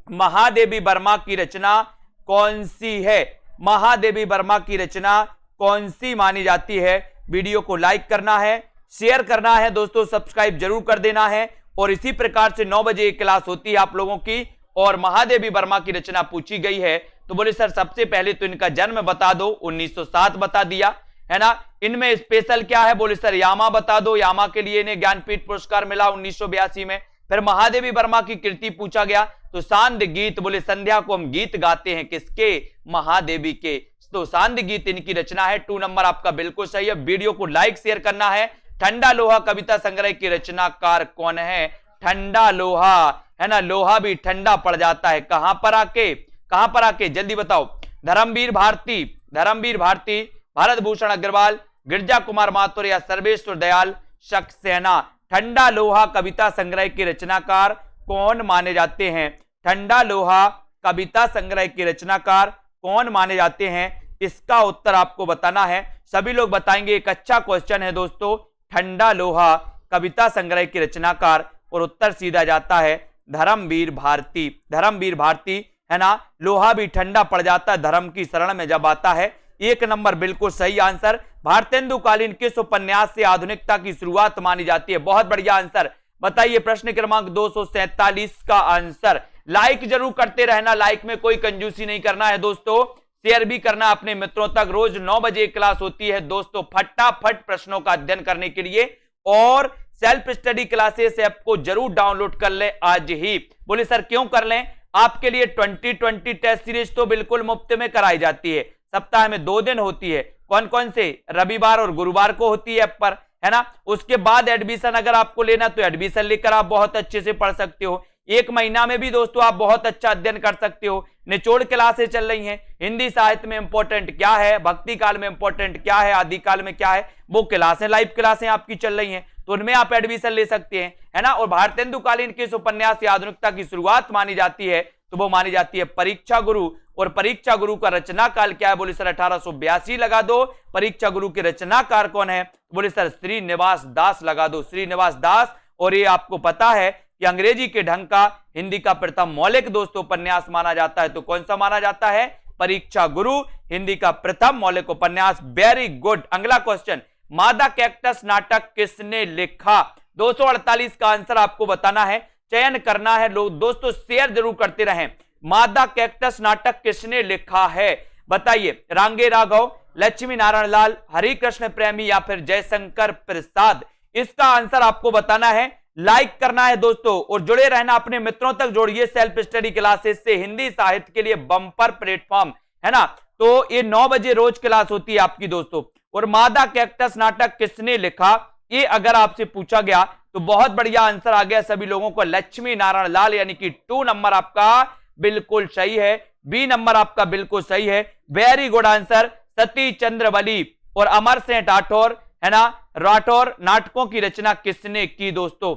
S1: महादेवी वर्मा की रचना कौन सी है? महादेवी वर्मा की रचना कौन सी मानी जाती है? वीडियो को लाइक करना है, शेयर करना है दोस्तों, सब्सक्राइब जरूर कर देना है। और इसी प्रकार से 9 बजे एक क्लास होती है आप लोगों की और महादेवी वर्मा की रचना पूछी गई है। तो बोले सर सबसे पहले तो इनका जन्म बता दो। 1907 बता दिया, है ना। इनमें स्पेशल क्या है, बोले सर यामा बता दो। यामा के लिए इन्हें ज्ञानपीठ पुरस्कार मिला 1982 में। फिर महादेवी वर्मा की कृति पूछा गया, तो सांध्य गीत, बोले संध्या को हम गीत गाते हैं किसके, महादेवी के, तो सांध्य गीत इनकी रचना है। 2 नंबर आपका बिल्कुल सही है। वीडियो को लाइक शेयर करना है। ठंडा लोहा कविता संग्रह के रचनाकार कौन है, ठंडा लोहा, है ना, लोहा भी ठंडा पड़ जाता है कहां पर आके, कहां पर आके, जल्दी बताओ। धर्मवीर भारती, धर्मवीर भारती, भारत भूषण अग्रवाल, गिरजा कुमार माथुर या सर्वेश्वर दयाल सक्सेना। ठंडा लोहा कविता संग्रह के रचनाकार कौन माने जाते हैं, ठंडा लोहा कविता संग्रह के रचनाकार कौन माने जाते हैं, इसका उत्तर आपको बताना है। सभी लोग बताएंगे, एक अच्छा क्वेश्चन है दोस्तों, ठंडा लोहा कविता संग्रह के रचनाकार, और उत्तर सीधा जाता है धर्मवीर भारती, धर्मवीर भारती, है ना। लोहा भी ठंडा पड़ जाता है धर्म की शरण में जब आता है। 1 नंबर बिल्कुल सही आंसर। भारतेंदु कालीन किस उपन्यास से आधुनिकता की शुरुआत मानी जाती है, बहुत बढ़िया आंसर। बताइए प्रश्न क्रमांक 247 का आंसर। लाइक जरूर करते रहना, लाइक में कोई कंजूसी नहीं करना है दोस्तों, शेयर भी करना अपने मित्रों तक। रोज 9 बजे क्लास होती है दोस्तों, फटाफट प्रश्नों का अध्ययन करने के लिए। और सेल्फ स्टडी क्लासेस ऐप को जरूर डाउनलोड कर लें आज ही। बोले सर क्यों कर लें, आपके लिए 2020 टेस्ट सीरीज तो बिल्कुल मुफ्त में कराई जाती है। सप्ताह में 2 दिन होती है, कौन कौन से, रविवार और गुरुवार को होती है ऐप पर, है ना। उसके बाद एडमिशन अगर आपको लेना तो एडमिशन लेकर आप बहुत अच्छे से पढ़ सकते हो। 1 महीना में भी दोस्तों आप बहुत अच्छा अध्ययन कर सकते हो। निचोड़ क्लासेस चल रही हैं, हिंदी साहित्य में इंपॉर्टेंट क्या है, भक्ति काल में इंपॉर्टेंट क्या है, आदि काल में क्या है, वो क्लासें, लाइव क्लासें आपकी चल रही हैं, तो उनमें आप एडमिशन ले सकते हैं, है ना। और भारतेंदु कालीन किस उपन्यास से आधुनिकता की शुरुआत मानी जाती है, तो वो मानी जाती है परीक्षा गुरु। और परीक्षा गुरु का रचना काल क्या है, बोले सर 1882 लगा दो। परीक्षा गुरु के रचनाकार कौन है, बोले सर श्रीनिवास दास लगा दो, श्रीनिवास दास। और ये आपको पता है कि अंग्रेजी के ढंग का हिंदी का प्रथम मौलिक दोस्तों उपन्यास माना जाता है, तो कौन सा माना जाता है, परीक्षा गुरु हिंदी का प्रथम मौलिक उपन्यास। Very good. अगला क्वेश्चन, मादा कैक्टस नाटक किसने लिखा, 248 का आंसर आपको बताना है, चयन करना है। लोग दोस्तों शेयर जरूर करते रहें। मादा कैक्टस नाटक किसने लिखा है, बताइए। रांगे राघव, लक्ष्मी नारायण लाल, हरिकृष्ण प्रेमी या फिर जयशंकर प्रसाद, इसका आंसर आपको बताना है। लाइक करना है दोस्तों और जुड़े रहना, अपने मित्रों तक जोड़िए। सेल्फ स्टडी क्लासेस से हिंदी साहित्य के लिए बम्पर प्लेटफॉर्म, है ना। तो ये 9 बजे रोज क्लास होती है आपकी दोस्तों। और मादा कैक्टस नाटक किसने लिखा, ये अगर आपसे पूछा गया तो बहुत बढ़िया आंसर आ गया सभी लोगों को, लक्ष्मी नारायण लाल, यानी कि 2 नंबर आपका बिल्कुल सही है। बी नंबर आपका बिल्कुल सही है। Very good answer. Sati Chandra Bali और अमर सिंह राठौर, है ना, राठौर नाटकों की रचना किसने की दोस्तों,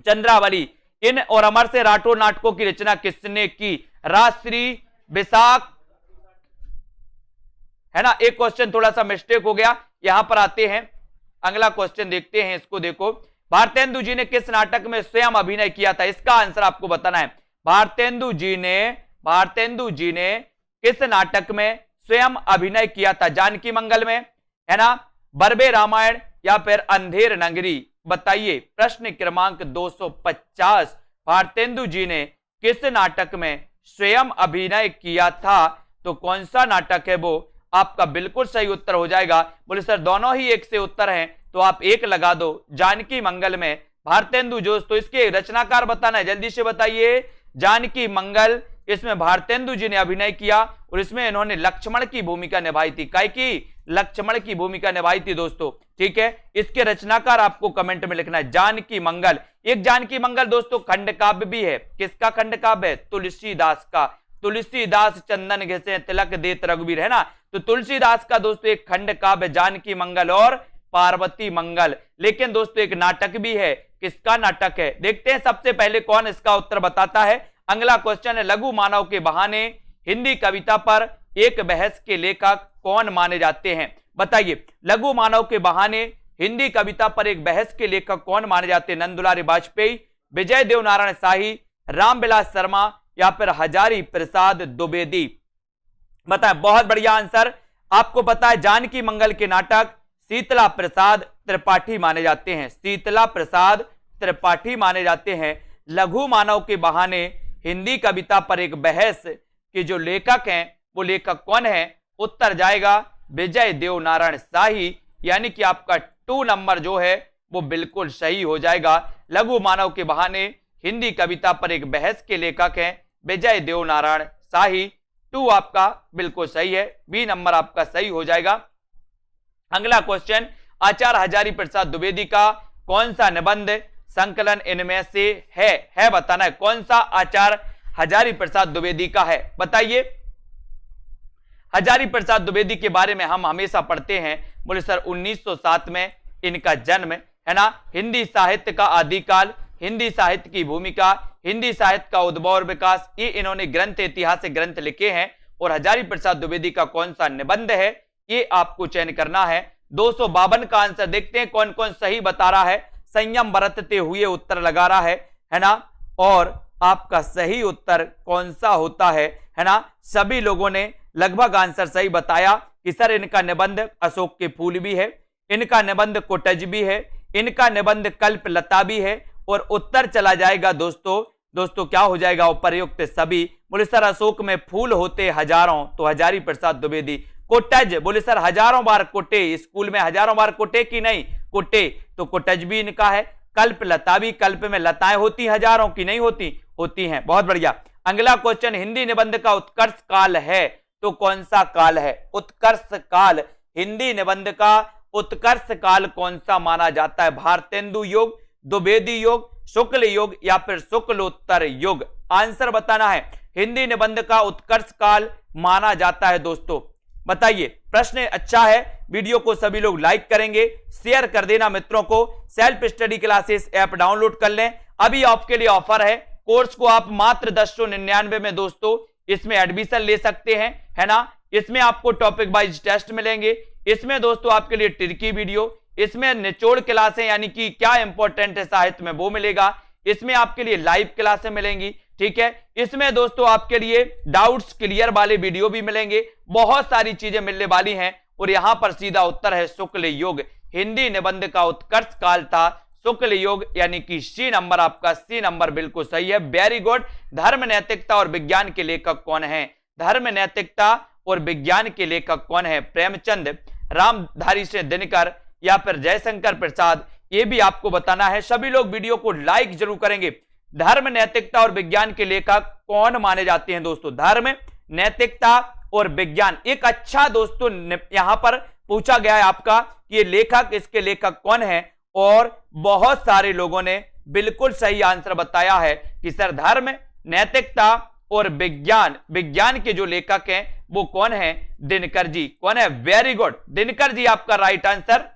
S1: चंद्रावली। इन और अमर सिंह राठौर नाटकों की रचना किसने की, राजश्री, विशाख, है ना। एक क्वेश्चन थोड़ा सा मिस्टेक हो गया, यहां पर आते हैं, अगला क्वेश्चन देखते हैं। इसको देखो, भारतेंदु जी ने किस नाटक में स्वयं अभिनय किया था, इसका आंसर आपको बताना है। भारतेंदु जी ने किस नाटक में स्वयं अभिनय किया था, जानकी मंगल में, है ना, बरबे रामायण या फिर अंधेर नगरी, बताइए। प्रश्न क्रमांक 250, भारतेंदु जी ने किस नाटक में स्वयं अभिनय किया था, तो कौन सा नाटक है वो, आपका बिल्कुल सही उत्तर हो जाएगा। बोले सर दोनों ही एक से उत्तर हैं, तो आप 1 लगा दो। जानकी मंगल में भारतेंदु जोश, तो इसके रचनाकार बताना है, जल्दी से बताइए। जानकी मंगल, इसमें भारतेंदु जी ने अभिनय किया और इसमें इन्होंने लक्ष्मण की भूमिका निभाई थी। काय की, लक्ष्मण की भूमिका निभाई थी दोस्तों, ठीक है। इसके रचनाकार आपको कमेंट में लिखना है, जानकी मंगल। एक जानकी मंगल दोस्तों खंड काव्य भी है, किसका खंड काव्य है, तुलसीदास का। तुलसीदास चंदन घिसे तिलक देत रघुवीर, है ना। तो तुलसीदास का दोस्तों एक खंड काव्य जानकी मंगल और पार्वती मंगल। लेकिन दोस्तों एक नाटक भी है, किसका नाटक है, देखते हैं सबसे पहले कौन इसका उत्तर बताता है। अगला क्वेश्चन है, लघु मानव के बहाने हिंदी कविता पर एक बहस के लेखक कौन माने जाते हैं, बताइए। लघु मानव के बहाने हिंदी कविता पर एक बहस के लेखक कौन माने जाते हैं, नंदुलारी वाजपेयी, विजय देव नारायण शाही, रामविलास शर्मा या फिर हजारी प्रसाद द्विवेदी, बताए। बहुत बढ़िया आंसर। आपको पता है जानकी मंगल के नाटक शीतला प्रसाद त्रिपाठी माने जाते हैं, शीतला प्रसाद त्रिपाठी माने जाते हैं। लघु मानव के बहाने हिंदी कविता पर एक बहस के जो लेखक हैं वो लेखक कौन है, उत्तर जाएगा विजय देवनारायण शाही, यानी कि आपका 2 नंबर जो है वो बिल्कुल सही हो जाएगा। लघु मानव के बहाने हिंदी कविता पर एक बहस के लेखक हैं विजय देवनारायण शाही। 2 आपका बिल्कुल सही है, बी नंबर आपका सही हो जाएगा। अगला क्वेश्चन, आचार्य हजारी प्रसाद द्विवेदी का कौन सा निबंध संकलन इनमें से है बताना है। कौन सा आचार्य हजारी प्रसाद द्विवेदी का है, बताइए। हजारी प्रसाद द्विवेदी के बारे में हम हमेशा पढ़ते हैं, बोले सर 1907 में इनका जन्म है ना। हिंदी साहित्य का आदिकाल, हिंदी साहित्य की भूमिका, हिंदी साहित्य का उद्भव और विकास, ये इन्होंने ग्रंथ, ऐतिहासिक ग्रंथ लिखे हैं। और हजारी प्रसाद द्विवेदी का कौन सा निबंध है ये आपको चयन करना है। 252 का आंसर देखते हैं कौन कौन सही बता रहा है। संयम बरतते हुए उत्तर लगा रहा है ना। और आपका सही उत्तर कौन सा होता है ना। सभी लोगों ने लगभग आंसर सही बताया कि सर इनका निबंध अशोक के फूल भी है, इनका निबंध कोटज भी है, इनका निबंध कल्पलता भी है। और उत्तर चला जाएगा दोस्तों क्या हो जाएगा, उपर्युक्त सभी। बोले सर अशोक में फूल होते हजारों, तो हजारी प्रसाद द्विवेदी। कोटज, बोले सर हजारों बार कोटे, स्कूल में हजारों बार कोटे की नहीं कोटे, तो कोटज भी इनका है। कल्पलता भी, कल्प में लताएं होती हजारों की नहीं होती हैं। बहुत बढ़िया। अगला क्वेश्चन, हिंदी निबंध का उत्कर्ष काल है तो कौन सा काल है। उत्कर्ष काल, हिंदी निबंध का उत्कर्ष काल कौन सा माना जाता है। भारतेंदु युग, द्विवेदी युग, शुक्ल युग या फिर शुक्लोत्तर युग। आंसर बताना है। हिंदी निबंध का उत्कर्ष काल माना जाता है दोस्तों, बताइए। प्रश्न अच्छा है, वीडियो को सभी लोग लाइक करेंगे, शेयर कर देना मित्रों को। Self study classes app download कर लें, अभी आपके लिए ऑफर है। कोर्स को आप मात्र 1099 में दोस्तों इसमें एडमिशन ले सकते हैं, है ना। इसमें आपको टॉपिक वाइज टेस्ट मिलेंगे, इसमें दोस्तों आपके लिए टिरकी वीडियो, इसमें निचोड़ क्लासें यानी कि क्या इंपॉर्टेंट है साहित्य में वो मिलेगा, इसमें आपके लिए लाइव क्लासें मिलेंगी, ठीक है। इसमें दोस्तों आपके लिए डाउट्स क्लियर वाले वीडियो भी मिलेंगे, बहुत सारी चीजें मिलने वाली हैं। और यहां पर सीधा उत्तर है शुक्ल युग। हिंदी निबंध का उत्कर्ष काल था शुक्ल युग, यानी कि सी नंबर आपका, सी नंबर बिल्कुल सही है। Very good. धर्म, नैतिकता और विज्ञान के लेखक कौन है। धर्म, नैतिकता और विज्ञान के लेखक कौन है। प्रेमचंद, रामधारी सिंह दिनकर या फिर जयशंकर प्रसाद, ये भी आपको बताना है। सभी लोग वीडियो को लाइक जरूर करेंगे। धर्म, नैतिकता और विज्ञान के लेखक कौन माने जाते हैं दोस्तों। धर्म, नैतिकता और विज्ञान। एक अच्छा दोस्तों यहां पर पूछा गया है आपका कि ये लेखक, इसके लेखक कौन है। और बहुत सारे लोगों ने बिल्कुल सही आंसर बताया है कि सर धर्म, नैतिकता और विज्ञान के जो लेखक हैं वो कौन है, दिनकर जी। कौन है, वेरी गुड, दिनकर जी आपका राइट आंसर।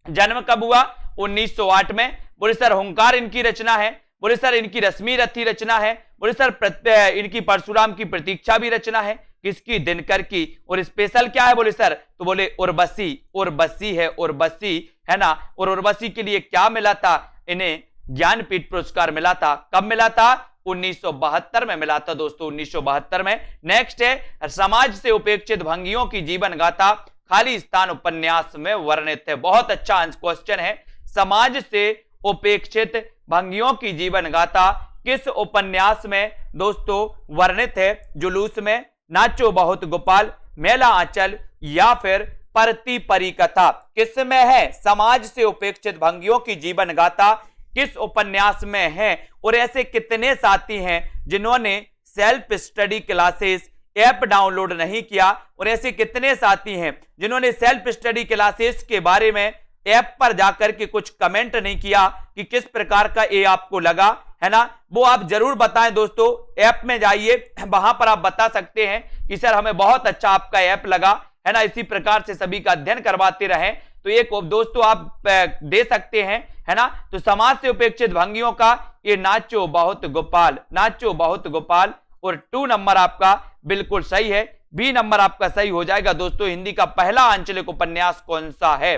S1: जन्म कब हुआ, 1908 में। बोले सर हुंकार इनकी रचना है। बोले सर इनकी रश्मि रथी रचना है। बोले सर इनकी परशुराम की प्रतीक्षा भी रचना है। किसकी, दिनकर की। और स्पेशल क्या है बोले सर, तो बोले उर्वशी है, उर्वशी है ना। और उर्वशी के लिए क्या मिला था, इन्हें ज्ञानपीठ पुरस्कार मिला था। कब मिला था, 1972 में मिला था दोस्तों, 1972 में। नेक्स्ट है, समाज से उपेक्षित भंगियों की जीवन गाथा खाली स्थान उपन्यास में वर्णित है। बहुत अच्छा क्वेश्चन है। समाज से उपेक्षित भंगियों की जीवन गाथा किस उपन्यास में दोस्तों वर्णित है। जुलूस में, नाचो बहुत गोपाल, मेला आंचल या फिर परती परी कथा। किस में है, समाज से उपेक्षित भंगियों की जीवन गाथा किस उपन्यास में है। और ऐसे कितने साथी हैं जिन्होंने self study classes app download नहीं किया। और ऐसे कितने साथी हैं जिन्होंने सेल्फ स्टडी क्लासेस के बारे में ऐप पर जाकर के कुछ कमेंट नहीं किया कि किस प्रकार का ये आपको लगा, है ना। वो आप जरूर बताएं दोस्तों। ऐप में जाइए, वहां पर आप बता सकते हैं कि सर हमें बहुत अच्छा आपका ऐप लगा, है ना। इसी प्रकार से सभी का अध्ययन करवाते रहें तो एक दोस्तों आप दे सकते हैं, है ना। तो समाज से उपेक्षित भंगियों का ये नाचो बहुत गोपाल, नाचो बहुत गोपाल। और 2 नंबर आपका बिल्कुल सही है, बी नंबर आपका सही हो जाएगा दोस्तों। हिंदी का पहला आंचलिक उपन्यास कौन सा है,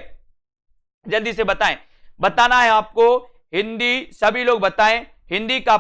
S1: जल्दी से बताएं, बताना है आपको। हिंदी सभी लोग बताएं। हिंदी का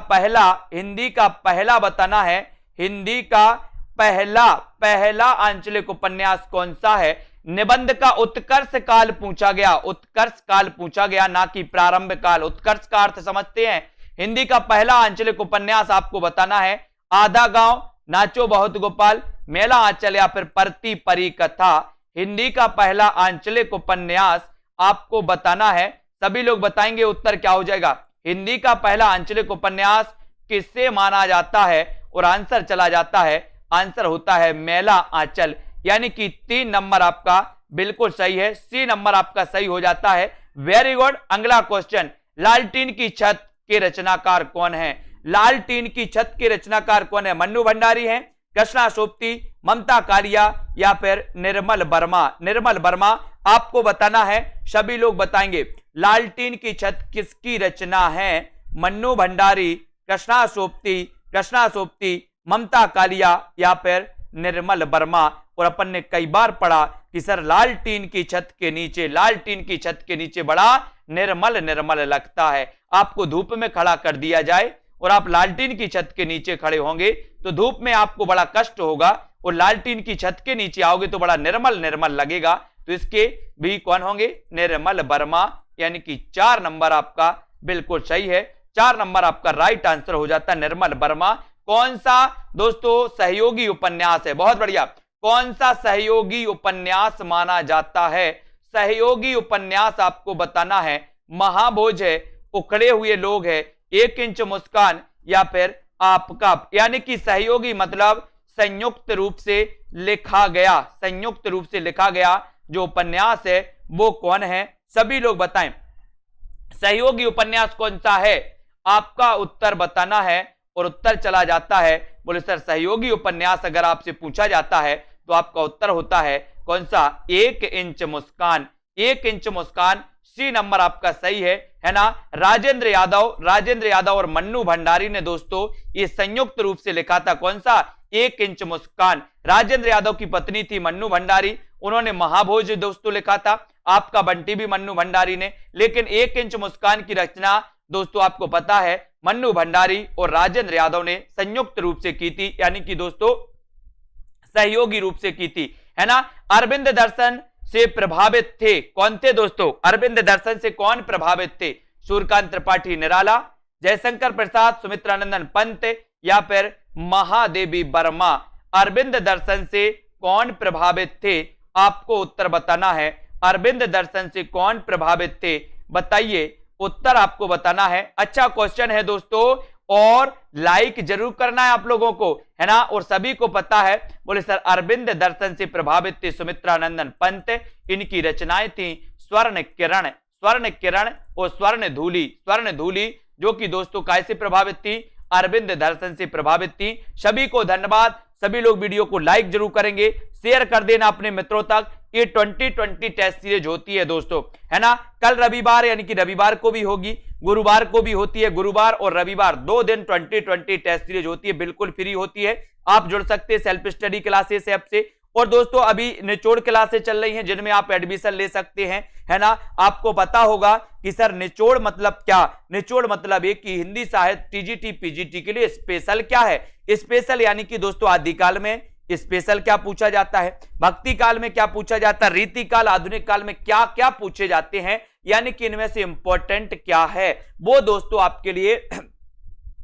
S1: पहला बताना है। हिंदी का पहला आंचलिक उपन्यास कौन सा है। निबंध का उत्कर्ष काल पूछा गया, उत्कर्ष काल पूछा गया, ना कि प्रारंभ काल। उत्कर्ष का अर्थ समझते हैं। हिंदी का पहला आंचलिक उपन्यास आपको बताना है। आधा गांव, नाचो बहुत गोपाल, मेला आंचल या फिर परती परी कथा। हिंदी का पहला आंचलिक उपन्यास आपको बताना है। सभी लोग बताएंगे उत्तर क्या हो जाएगा। हिंदी का पहला आंचलिक उपन्यास किससे माना जाता है, और आंसर चला जाता है, आंसर होता है मेला आंचल, यानी कि 3 नंबर आपका बिल्कुल सही है, सी नंबर आपका सही हो जाता है। Very good. अगला क्वेश्चन, लालटेन की छत के रचनाकार कौन है? लालटेन की छत के रचनाकार कौन है? मन्नू भंडारी हैं, कृष्णा सोपती, ममता कालिया या फिर निर्मल वर्मा? निर्मल वर्मा आपको बताना है, सभी लोग बताएंगे। लालटेन की छत किसकी रचना है? मन्नू भंडारी, कृष्णा सोपती, ममता कालिया या फिर निर्मल वर्मा? और अपन ने कई बार पढ़ा कि सर लालटेन की छत के नीचे बड़ा निर्मल लगता है। आपको धूप में खड़ा कर दिया जाए और आप लालटेन की छत के नीचे खड़े होंगे तो धूप में आपको बड़ा कष्ट होगा, और लालटेन की छत के नीचे आओगे तो बड़ा निर्मल लगेगा। तो इसके भी कौन होंगे? निर्मल वर्मा, यानी कि 4 नंबर आपका बिल्कुल सही है। 4 नंबर आपका राइट आंसर हो जाता है निर्मल वर्मा। कौन सा दोस्तों सहयोगी उपन्यास है? बहुत बढ़िया। कौन सा सहयोगी उपन्यास माना जाता है? सहयोगी उपन्यास आपको बताना है। महाभोज है, उखड़े हुए लोग है, 1 इंच मुस्कान या फिर आपका, यानी कि सहयोगी मतलब संयुक्त रूप से लिखा गया जो उपन्यास है वो कौन है? सभी लोग बताएं, सहयोगी उपन्यास कौन सा है? आपका उत्तर बताना है, और उत्तर चला जाता है। बोले सर सहयोगी उपन्यास अगर आपसे पूछा जाता है तो आपका उत्तर होता है कौन सा? 1 इंच मुस्कान। 1 इंच मुस्कान, सी नंबर आपका सही है ना। राजेंद्र यादव और मन्नू भंडारी ने दोस्तों ये संयुक्त रूप से लिखा था। कौन सा? 1 इंच मुस्कान। राजेंद्र यादव की पत्नी थी मन्नू भंडारी, उन्होंने महाभोज दोस्तों लिखा था। आपका बंटी भी मन्नू भंडारी ने, लेकिन 1 इंच मुस्कान की रचना दोस्तों आपको पता है मन्नू भंडारी और राजेंद्र यादव ने संयुक्त रूप से की थी, यानी कि दोस्तों सहयोगी रूप से की थी, है ना। अरविंद दर्शन से प्रभावित थे कौन थे दोस्तों? अरविंद दर्शन से कौन प्रभावित थे? सूर्यकांत त्रिपाठी निराला, जयशंकर प्रसाद, सुमित्रानंदन पंत या फिर महादेवी वर्मा? अरविंद दर्शन से कौन प्रभावित थे? आपको उत्तर बताना है। अरविंद दर्शन से कौन प्रभावित थे? बताइए, उत्तर आपको बताना है। अच्छा क्वेश्चन है दोस्तों, और लाइक जरूर करना है आप लोगों को, है ना। और सभी को पता है, बोले सर अरविंद दर्शन से प्रभावित थे सुमित्रानंदन पंत, इनकी रचनाएं थी स्वर्ण किरण और स्वर्ण धूली, जो कि दोस्तों कैसे प्रभावित थी? अरविंद दर्शन से प्रभावित थी। सभी को धन्यवाद। सभी लोग वीडियो को लाइक जरूर करेंगे, शेयर कर देना अपने मित्रों तक। ये 2020 टेस्ट सीरीज होती है दोस्तों, है ना। कल रविवार यानी कि रविवार को भी होगी, गुरुवार को भी होती है। गुरुवार और रविवार 2 दिन 2020 टेस्ट सीरीज होती है, बिल्कुल फ्री होती है। आप जुड़ सकते हैं सेल्फ स्टडी क्लासेस ऐप से। और दोस्तों अभी निचोड़ क्लासेस चल रही हैं जिनमें आप एडमिशन ले सकते हैं, है ना। आपको पता होगा कि सर निचोड़ मतलब क्या? निचोड़ मतलब एक कि हिंदी साहित्य टीजीटी पीजीटी के लिए स्पेशल क्या है? स्पेशल यानी कि दोस्तों आदिकाल में स्पेशल क्या पूछा जाता है, भक्ति काल में क्या पूछा जाता है, रीति काल आधुनिक काल में क्या क्या पूछे जाते हैं, यानी कि इनमें से इंपॉर्टेंट क्या है वो दोस्तों आपके लिए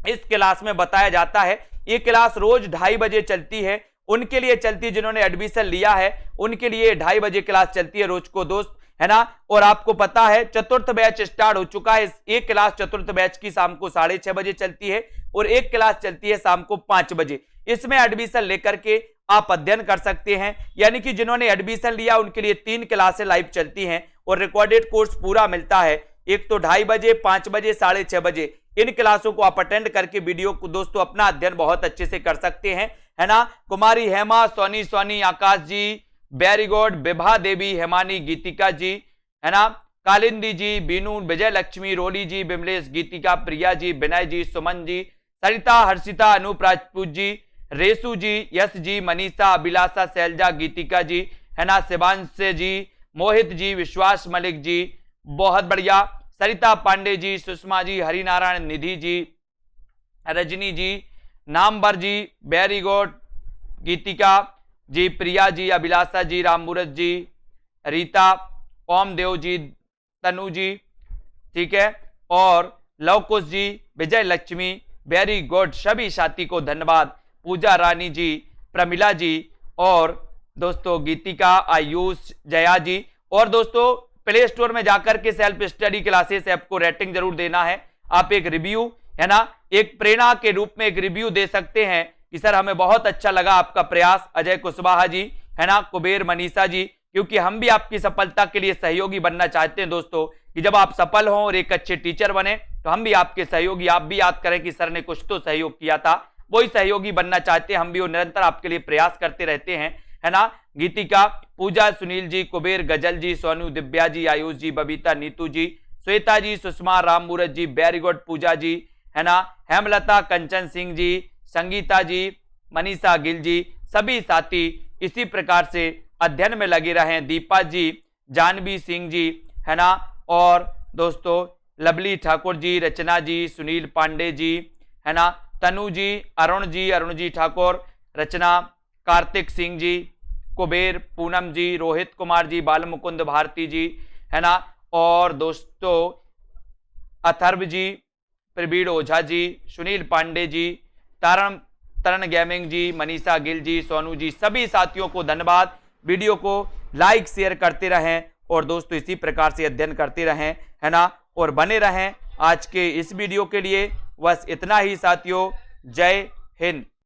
S1: इस क्लास में बताया जाता है। ये क्लास रोज 2:30 बजे चलती है। उनके लिए चलती है जिन्होंने एडमिशन लिया है, उनके लिए 2:30 बजे क्लास चलती है रोज को दोस्त, है ना। और आपको पता है चतुर्थ बैच स्टार्ट हो चुका है। एक क्लास चतुर्थ बैच की शाम को 6:30 बजे चलती है और एक क्लास चलती है शाम को 5 बजे। इसमें एडमिशन लेकर के आप अध्ययन कर सकते हैं, यानी कि जिन्होंने एडमिशन लिया उनके लिए 3 क्लासें लाइव चलती हैं और रिकॉर्डेड कोर्स पूरा मिलता है। एक तो 2:30 बजे, 5 बजे, 6:30 बजे। इन क्लासों को आप अटेंड करके वीडियो को दोस्तों अपना अध्ययन बहुत अच्छे से कर सकते हैं, है ना। कुमारी हेमा, सोनी, आकाश जी, वेरी गुड, विभा देवी, हेमानी, गीतिका जी, है ना, कालिंदी जी, बीनू, विजय लक्ष्मी, रोली जी, बिमलेश, गीतिका, प्रिया जी, विनय जी, सुमन जी, सरिता, हर्षिता, अनूप राजपूत जी, रेसु जी, यश जी, मनीषा, अभिलाषा, शैलजा, गीतिका जी, है ना, शिवांश जी, मोहित जी, विश्वास मलिक जी, बहुत बढ़िया, सरिता पांडे जी, सुषमा जी, हरिनारायण, निधि जी, रजनी जी, नामबर जी, वेरी गुड, गीतिका जी, प्रिया जी, अभिलाषा जी, राममूरत जी, रीता, ओमदेव जी, तनु जी, ठीक है, और लवकुश जी, विजय लक्ष्मी, वेरी गुड। सभी साथी को धन्यवाद। पूजा रानी जी, प्रमिला जी और दोस्तों गीतिका, आयुष, जया जी। और दोस्तों प्ले स्टोर में जाकर के सेल्फ स्टडी क्लासेस ऐप को रेटिंग जरूर देना है। आप एक रिव्यू है ना, एक प्रेरणा के रूप में एक रिव्यू दे सकते हैं कि सर हमें बहुत अच्छा लगा आपका प्रयास। अजय कुशवाहा जी है ना, कुबेर मनीषा जी, क्योंकि हम भी आपकी सफलता के लिए सहयोगी बनना चाहते हैं दोस्तों, कि जब आप सफल हों और एक अच्छे टीचर बने तो हम भी आपके सहयोगी, आप भी याद करें कि सर ने कुछ तो सहयोग किया था, वही सहयोगी बनना चाहते हैं हम भी, और निरंतर आपके लिए प्रयास करते रहते हैं है ना। गीतिका, पूजा, सुनील जी, कुबेर, गजल जी, सोनू, दिव्या जी, आयुष जी, बबीता, नीतू जी, श्वेता जी, सुषमा, राम मूरत जी, वेरी गुड पूजा जी है ना, हेमलता, कंचन सिंह जी, संगीता जी, मनीषा गिल जी, सभी साथी इसी प्रकार से अध्ययन में लगे रहे। दीपा जी, जानवी सिंह जी है ना, और दोस्तों लवली ठाकुर जी, रचना जी, सुनील पांडे जी है ना, तनु जी, अरुण जी ठाकुर, रचना, कार्तिक सिंह जी, कुबेर, पूनम जी, रोहित कुमार जी, बाल मुकुंद भारती जी है ना, और दोस्तों अथर्व जी, प्रवीण ओझा जी, सुनील पांडे जी, तरन गेमिंग जी, मनीषा गिल जी, सोनू जी, सभी साथियों को धन्यवाद। वीडियो को लाइक शेयर करते रहें और दोस्तों इसी प्रकार से अध्ययन करते रहें है ना, और बने रहें। आज के इस वीडियो के लिए बस इतना ही साथियों। जय हिंद।